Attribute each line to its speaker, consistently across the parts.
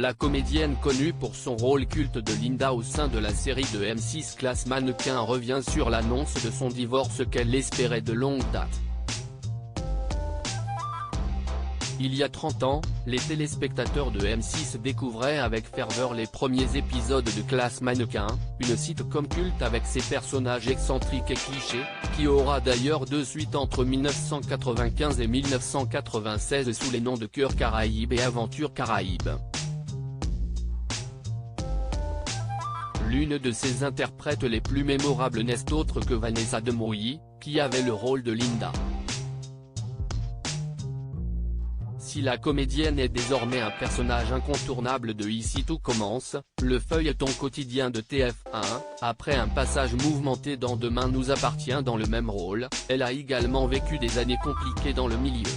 Speaker 1: La comédienne connue pour son rôle culte de Linda au sein de la série de M6 Classe Mannequin revient sur l'annonce de son divorce qu'elle espérait de longue date. Il y a 30 ans, les téléspectateurs de M6 découvraient avec ferveur les premiers épisodes de Classe Mannequin, une sitcom culte avec ses personnages excentriques et clichés, qui aura d'ailleurs deux suites entre 1995 et 1996 sous les noms de Cœur Caraïbes et Aventure Caraïbes. L'une de ses interprètes les plus mémorables n'est autre que Vanessa Demouy, qui avait le rôle de Linda. Si la comédienne est désormais un personnage incontournable de Ici tout commence, le feuilleton quotidien de TF1, après un passage mouvementé dans Demain nous appartient dans le même rôle, elle a également vécu des années compliquées dans le milieu.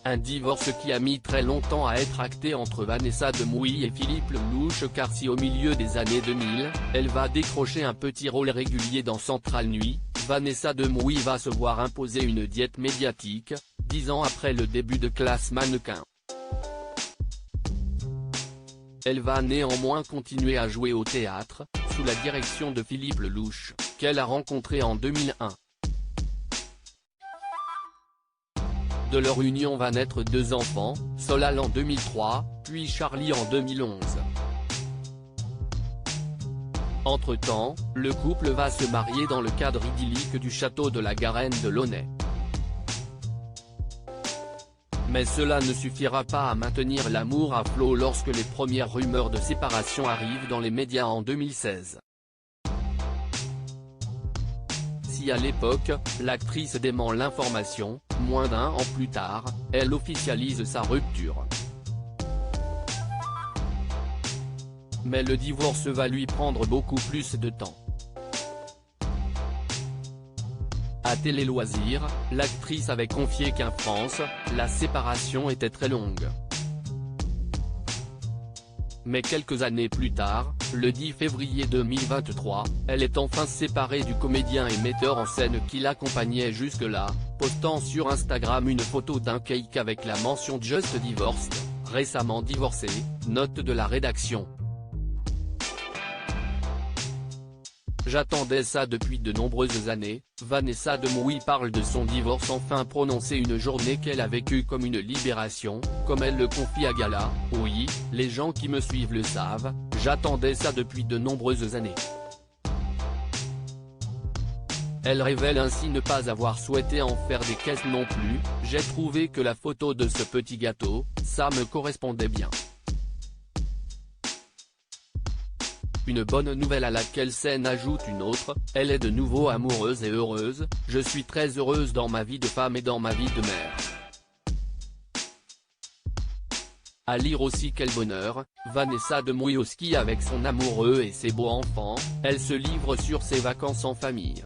Speaker 1: Un divorce qui a mis très longtemps à être acté entre Vanessa Demouy et Philippe Lelouch, car si au milieu des années 2000, elle va décrocher un petit rôle régulier dans Centrale Nuit, Vanessa Demouy va se voir imposer une diète médiatique, 10 ans après le début de Classe Mannequin. Elle va néanmoins continuer à jouer au théâtre, sous la direction de Philippe Lelouch, qu'elle a rencontré en 2001. De leur union va naître deux enfants, Solal en 2003, puis Charlie en 2011. Entre-temps, le couple va se marier dans le cadre idyllique du château de la Garenne de Launay. Mais cela ne suffira pas à maintenir l'amour à flot lorsque les premières rumeurs de séparation arrivent dans les médias en 2016. Si à l'époque, l'actrice dément l'information, moins d'un an plus tard, elle officialise sa rupture. Mais le divorce va lui prendre beaucoup plus de temps. À Télé Loisirs, l'actrice avait confié qu'en France, la séparation était très longue. Mais quelques années plus tard, le 10 février 2023, elle est enfin séparée du comédien et metteur en scène qui l'accompagnait jusque-là, postant sur Instagram une photo d'un cake avec la mention Just Divorced, récemment divorcé, note de la rédaction. J'attendais ça depuis de nombreuses années, Vanessa Demouy parle de son divorce enfin prononcé une journée qu'elle a vécue comme une libération, comme elle le confie à Gala, oui, les gens qui me suivent le savent, j'attendais ça depuis de nombreuses années. Elle révèle ainsi ne pas avoir souhaité en faire des caisses non plus, j'ai trouvé que la photo de ce petit gâteau, ça me correspondait bien. Une bonne nouvelle à laquelle s'en ajoute une autre, elle est de nouveau amoureuse et heureuse, je suis très heureuse dans ma vie de femme et dans ma vie de mère. À lire aussi quel bonheur, Vanessa Demouy au ski avec son amoureux et ses beaux enfants, elle se livre sur ses vacances en famille.